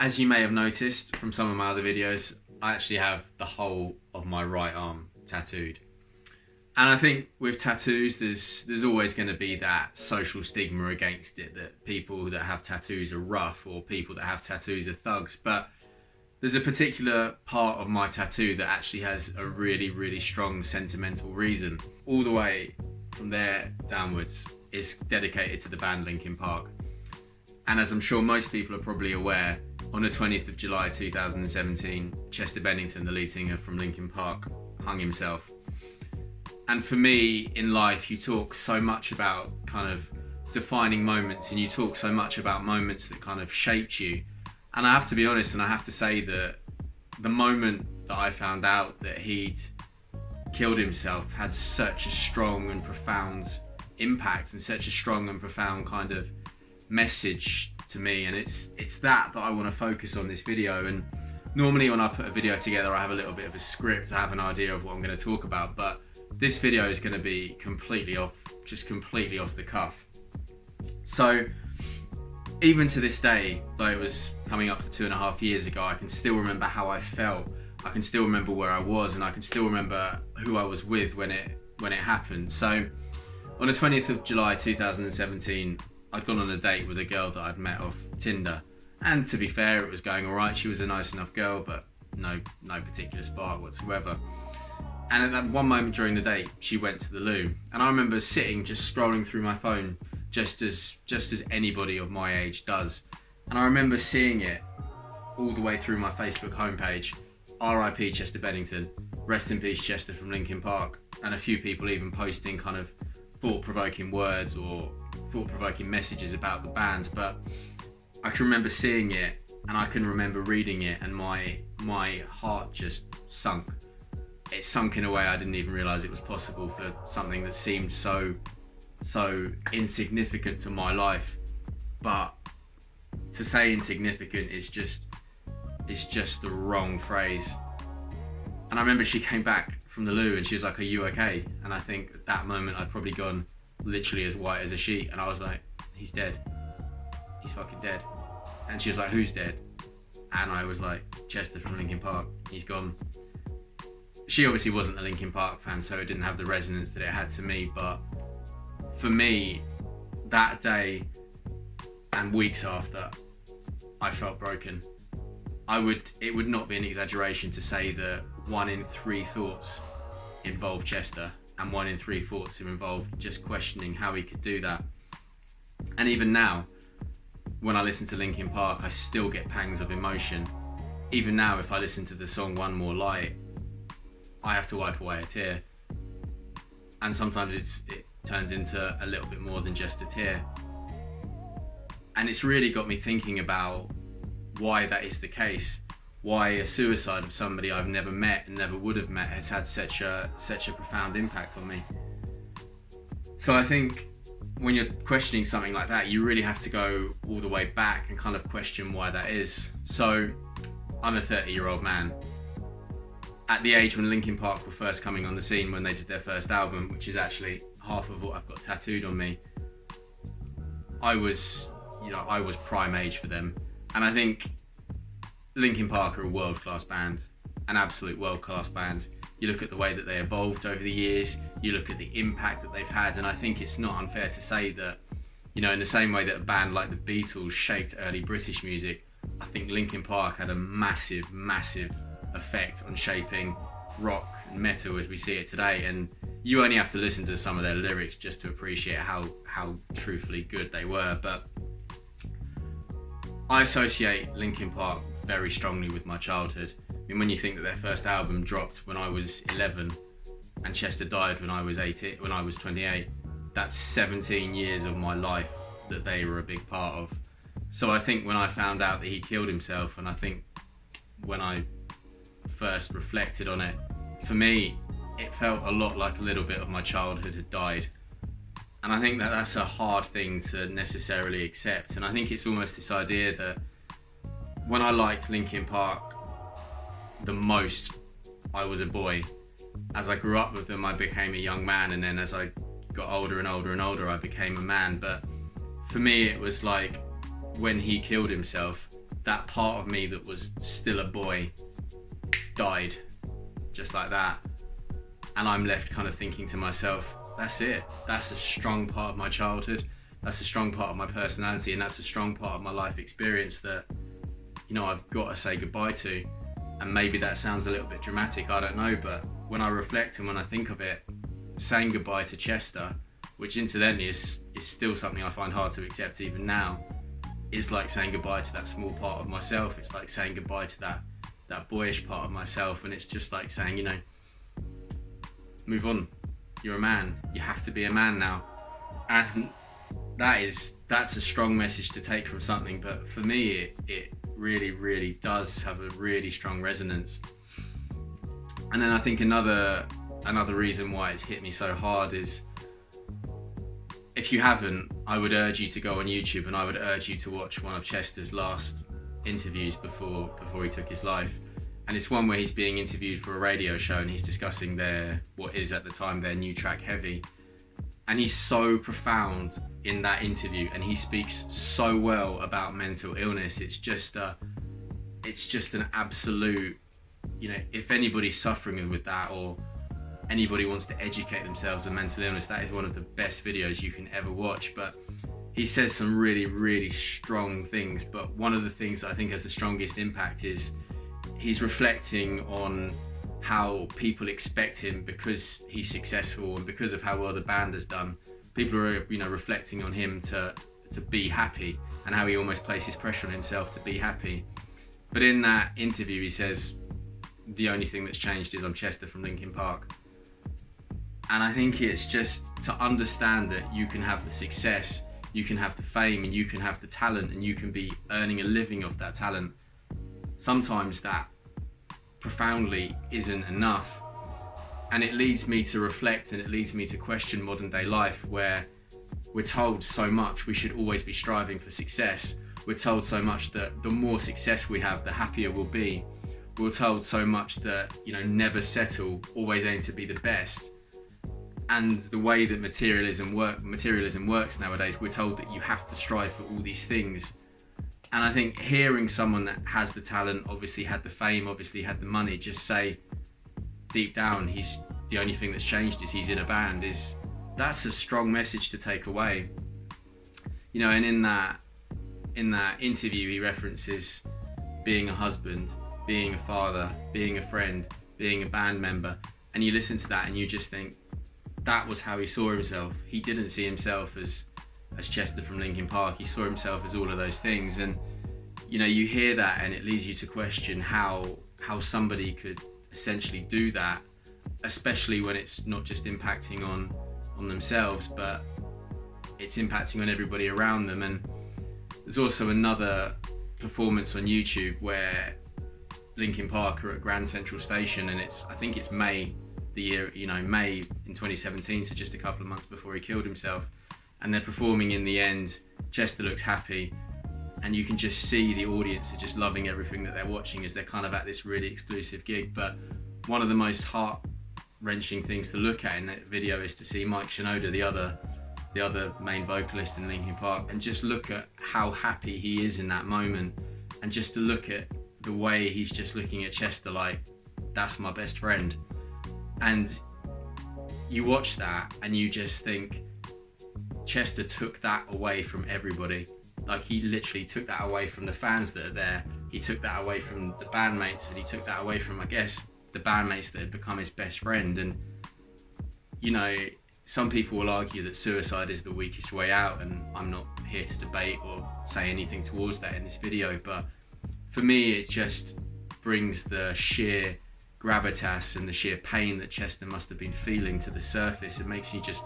As you may have noticed from some of my other videos, I actually have the whole of my right arm tattooed. And I think with tattoos, there's always going to be that social stigma against it, that people that have tattoos are rough or people that have tattoos are thugs. But there's a particular part of my tattoo that actually has a really, really strong sentimental reason. All the way from there downwards is dedicated to the band Linkin Park. And as I'm sure most people are probably aware, on the 20th of July 2017, Chester Bennington, the lead singer from Linkin Park, hung himself. And for me, in life, you talk so much about kind of defining moments, and you talk so much about moments that kind of shaped you. And I have to be honest, and I have to say that the moment that I found out that he'd killed himself had such a strong and profound impact and such a strong and profound kind of message to me. And it's that I want to focus on this video. And normally when I put a video together, I have a little bit of a script, I have an idea of what I'm going to talk about, but this video is going to be completely off the cuff. So even to this day, though it was coming up to 2.5 years ago, I can still remember how I felt. I can still remember where I was, and I can still remember who I was with when it happened. So on the 20th of July 2017, I'd gone on a date with a girl that I'd met off Tinder. And to be fair, it was going all right. She was a nice enough girl, but no particular spark whatsoever. And at that one moment during the date, she went to the loo. And I remember sitting, just scrolling through my phone, just as anybody of my age does. And I remember seeing it all the way through my Facebook homepage. R.I.P. Chester Bennington, rest in peace Chester from Linkin Park. And a few people even posting kind of thought-provoking words or thought-provoking messages about the band. But I can remember seeing it, and I can remember reading it, and my heart just sunk. It sunk in a way I didn't even realise it was possible for something that seemed so insignificant to my life. But to say insignificant is just the wrong phrase. And I remember she came back from the loo and she was like, "Are you okay?" And I think at that moment I'd probably gone literally as white as a sheet, and I was like, "He's dead. He's fucking dead." And she was like, "Who's dead?" And I was like, "Chester from Linkin Park. He's gone." She obviously wasn't a Linkin Park fan, so it didn't have the resonance that it had to me. But for me, that day and weeks after, I felt broken. It would not be an exaggeration to say that 1 in 3 thoughts involved Chester, and 1 in 3 thoughts involved just questioning how he could do that. And even now, when I listen to Linkin Park, I still get pangs of emotion. Even now, if I listen to the song One More Light, I have to wipe away a tear. And sometimes it turns into a little bit more than just a tear. And it's really got me thinking about why that is the case. Why a suicide of somebody I've never met and never would have met has had such a profound impact on me. So I think when you're questioning something like that, you really have to go all the way back and kind of question why that is. So I'm a 30-year-old man. At the age when Linkin Park were first coming on the scene, when they did their first album, which is actually half of what I've got tattooed on me, I was prime age for them. And I think Linkin Park are a world-class band, an absolute world-class band. You look at the way that they evolved over the years, you look at the impact that they've had, and I think it's not unfair to say that, in the same way that a band like the Beatles shaped early British music, I think Linkin Park had a massive, massive effect on shaping rock and metal as we see it today. And you only have to listen to some of their lyrics just to appreciate how truthfully good they were. But I associate Linkin Park very strongly with my childhood. I mean, when you think that their first album dropped when I was 11 and Chester died when I was 28, that's 17 years of my life that they were a big part of. So I think when I found out that he killed himself, and I think when I first reflected on it, for me, it felt a lot like a little bit of my childhood had died. And I think that that's a hard thing to necessarily accept. And I think it's almost this idea that when I liked Linkin Park the most, I was a boy. As I grew up with them, I became a young man. And then as I got older and older and older, I became a man. But for me, it was like when he killed himself, that part of me that was still a boy died just like that. And I'm left kind of thinking to myself, that's it. That's a strong part of my childhood. That's a strong part of my personality, and that's a strong part of my life experience that, you know, I've got to say goodbye to. And maybe that sounds a little bit dramatic, I don't know, but when I reflect and when I think of it, saying goodbye to Chester, which incidentally is still something I find hard to accept even now, is like saying goodbye to that small part of myself. It's like saying goodbye to that boyish part of myself, and it's just like saying, you know, move on. You're a man. You have to be a man now. And that's a strong message to take from something, but for me it really, really does have a really strong resonance. And then I think another reason why it's hit me so hard is, if you haven't, I would urge you to go on YouTube, and I would urge you to watch one of Chester's last interviews before he took his life. And it's one where he's being interviewed for a radio show, and he's discussing what is at the time their new track, Heavy. And he's so profound in that interview, and he speaks so well about mental illness. It's just an absolute, you know, if anybody's suffering with that, or anybody wants to educate themselves on mental illness, that is one of the best videos you can ever watch. But he says some really, really strong things, but one of the things that I think has the strongest impact is he's reflecting on how people expect him, because he's successful and because of how well the band has done. People are, you know, reflecting on him to be happy, and how he almost places pressure on himself to be happy. But in that interview he says, the only thing that's changed is I'm Chester from Linkin Park. And I think it's just to understand that you can have the success, you can have the fame, and you can have the talent, and you can be earning a living off that talent. Sometimes that profoundly isn't enough. And it leads me to reflect, and it leads me to question modern day life, where we're told so much we should always be striving for success. We're told so much that the more success we have, the happier we'll be. We're told so much that, you know, never settle, always aim to be the best. And the way that materialism works nowadays, we're told that you have to strive for all these things. And I think hearing someone that has the talent, obviously had the fame, obviously had the money, just say deep down, he's the only thing that's changed is he's in a band, that's a strong message to take away. You know, and in that interview he references being a husband, being a father, being a friend, being a band member, and you listen to that and you just think that was how he saw himself. He didn't see himself as Chester from Linkin Park. He saw himself as all of those things. And you know, you hear that and it leads you to question how somebody could essentially do that, especially when it's not just impacting on themselves, but it's impacting on everybody around them. And there's also another performance on YouTube where Linkin Park are at Grand Central Station, and I think it's May in 2017, so just a couple of months before he killed himself. And they're performing in the end. Chester looks happy, and you can just see the audience are just loving everything that they're watching as they're kind of at this really exclusive gig. But one of the most heart-wrenching things to look at in that video is to see Mike Shinoda, the other main vocalist in Linkin Park, and just look at how happy he is in that moment, and just to look at the way he's just looking at Chester like, that's my best friend. And you watch that and you just think, Chester took that away from everybody. Like, he literally took that away from the fans that are there. He took that away from the bandmates, and he took that away from, I guess, the bandmates that had become his best friend. And, you know, some people will argue that suicide is the weakest way out, and I'm not here to debate or say anything towards that in this video, but for me it just brings the sheer gravitas and the sheer pain that Chester must have been feeling to the surface. It makes me just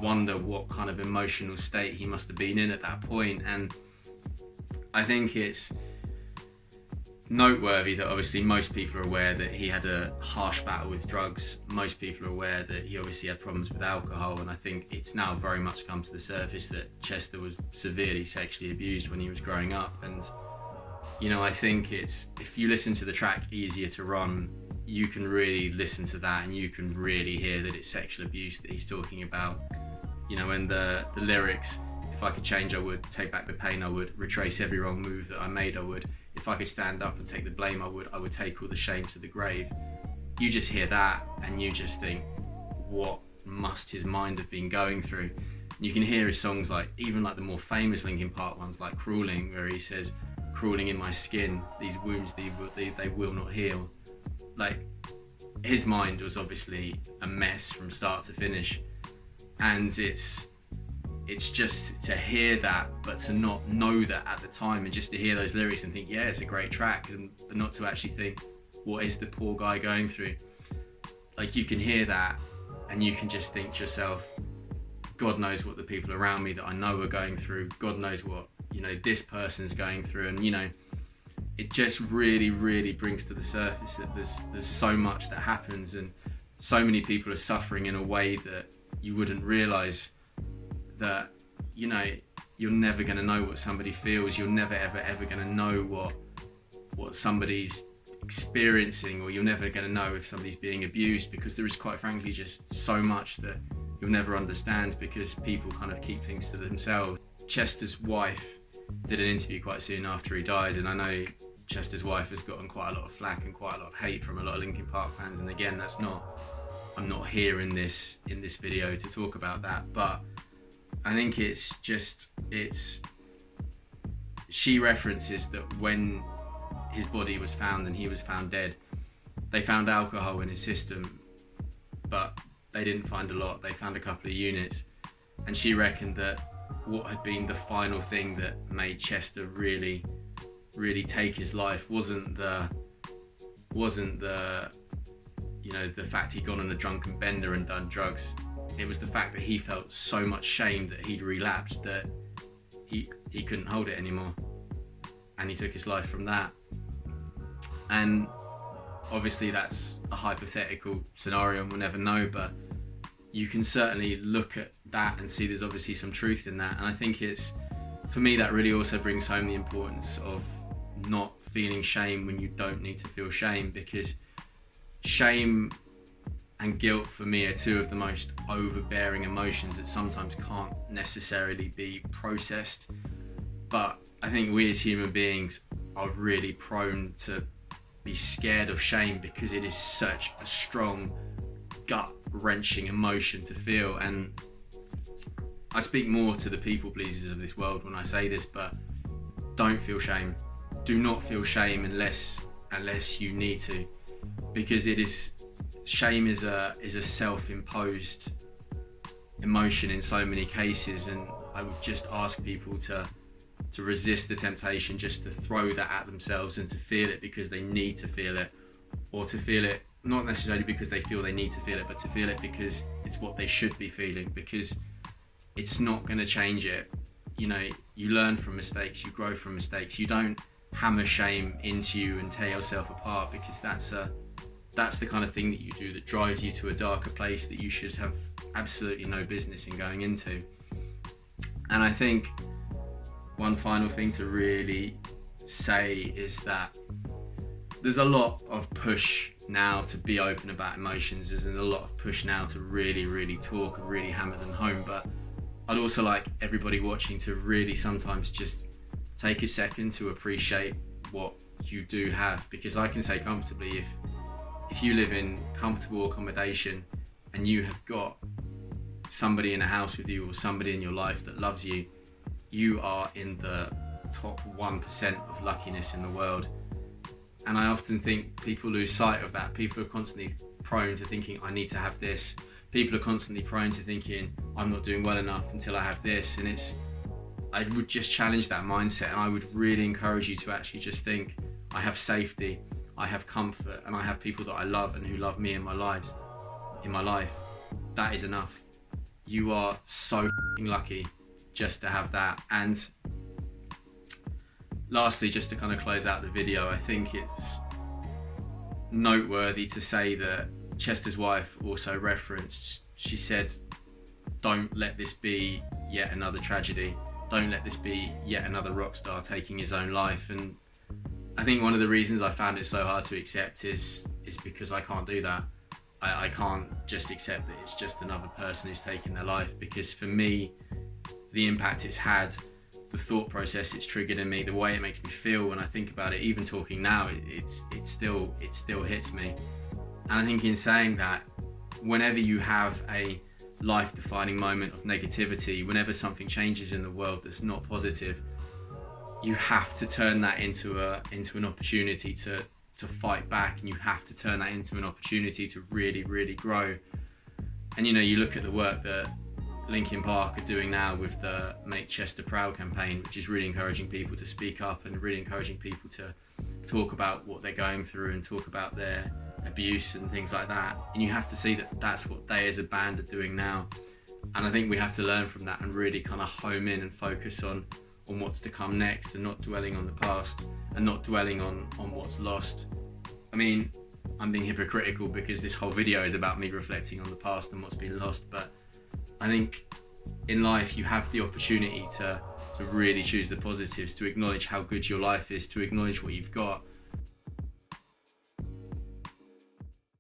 wonder what kind of emotional state he must have been in at that point. And I think it's noteworthy that obviously most people are aware that he had a harsh battle with drugs. Most people are aware that he obviously had problems with alcohol, and I think it's now very much come to the surface that Chester was severely sexually abused when he was growing up. And you know, I think it's, if you listen to the track Easier to Run, you can really listen to that and you can really hear that it's sexual abuse that he's talking about. You know, and the lyrics, If I could change, I would. Take back the pain, I would. Retrace every wrong move that I made, I would. If I could stand up and take the blame, I would. I would take all the shame to the grave. You just hear that and you just think, what must his mind have been going through? And you can hear his songs, like even like the more famous Linkin Park ones, like Crawling, where he says, crawling in my skin, these wounds they will not heal. Like, his mind was obviously a mess from start to finish, and it's just to hear that, but to not know that at the time, and just to hear those lyrics and think, yeah, it's a great track, but not to actually think, what is the poor guy going through? Like, you can hear that and you can just think to yourself, God knows what the people around me that I know are going through. God knows what, you know, this person's going through. And, you know, it just really, really brings to the surface that there's so much that happens, and so many people are suffering in a way that you wouldn't realize. That, you know, you're never going to know what somebody feels. You're never, ever going to know what somebody's experiencing, or you're never going to know if somebody's being abused, because there is, quite frankly, just so much that you'll never understand, because people kind of keep things to themselves. Chester's wife did an interview quite soon after he died, and I know Chester's wife has gotten quite a lot of flack and quite a lot of hate from a lot of Linkin Park fans, and again, I'm not here in this video to talk about that, but I think she references that when his body was found and he was found dead, they found alcohol in his system, but they didn't find a lot. They found a couple of units, and she reckoned that what had been the final thing that made Chester really, really take his life wasn't the you know, the fact he'd gone on a drunken bender and done drugs. It was the fact that he felt so much shame that he'd relapsed that he couldn't hold it anymore, and he took his life from that. And obviously that's a hypothetical scenario and we'll never know, but you can certainly look at that and see there's obviously some truth in that. And I think for me, that really also brings home the importance of not feeling shame when you don't need to feel shame, because shame and guilt for me are two of the most overbearing emotions that sometimes can't necessarily be processed. But I think we as human beings are really prone to be scared of shame, because it is such a strong, gut-wrenching emotion to feel. And I speak more to the people pleasers of this world when I say this, but don't feel shame. Do not feel shame unless you need to, because shame is a self-imposed emotion in so many cases, and I would just ask people to resist the temptation just to throw that at themselves and to feel it because they need to feel it, or to feel it not necessarily because they feel they need to feel it, but to feel it because it's what they should be feeling, because it's not going to change it. You know, you learn from mistakes, you grow from mistakes. You don't hammer shame into you and tear yourself apart, because that's the kind of thing that you do that drives you to a darker place that you should have absolutely no business in going into. And I think one final thing to really say is that there's a lot of push now to be open about emotions. There's a lot of push now to really, really talk and really hammer them home. But I'd also like everybody watching to really sometimes just take a second to appreciate what you do have, because I can say comfortably, if you live in comfortable accommodation and you have got somebody in a house with you or somebody in your life that loves you, you are in the top 1% of luckiness in the world. And I often think people lose sight of that. People are constantly prone to thinking, I need to have this. People are constantly prone to thinking, I'm not doing well enough until I have this. And I would just challenge that mindset, and I would really encourage you to actually just think, I have safety, I have comfort, and I have people that I love and who love me in my life. That is enough. You are so lucky just to have that. And lastly, just to kind of close out the video, I think it's noteworthy to say that Chester's wife also referenced, she said, don't let this be yet another tragedy. Don't let this be yet another rock star taking his own life. And I think one of the reasons I found it so hard to accept is because I can't do that. I can't just accept that it's just another person who's taking their life, because for me, the impact it's had, the thought process it's triggered in me, the way it makes me feel when I think about it. Even talking now, it still hits me. And I think in saying that, whenever you have a life-defining moment of negativity, whenever something changes in the world that's not positive, you have to turn that into an opportunity to fight back, and you have to turn that into an opportunity to really, really grow. And you look at the work that Linkin Park are doing now with the Make Chester Proud campaign, which is really encouraging people to speak up and really encouraging people to talk about what they're going through and talk about their abuse and things like that. And you have to see that that's what they as a band are doing now. And I think we have to learn from that and really kind of home in and focus on what's to come next, and not dwelling on the past and not dwelling on what's lost. I mean, I'm being hypocritical because this whole video is about me reflecting on the past and what's been lost, but I think in life you have the opportunity to really choose the positives, to acknowledge how good your life is, to acknowledge what you've got,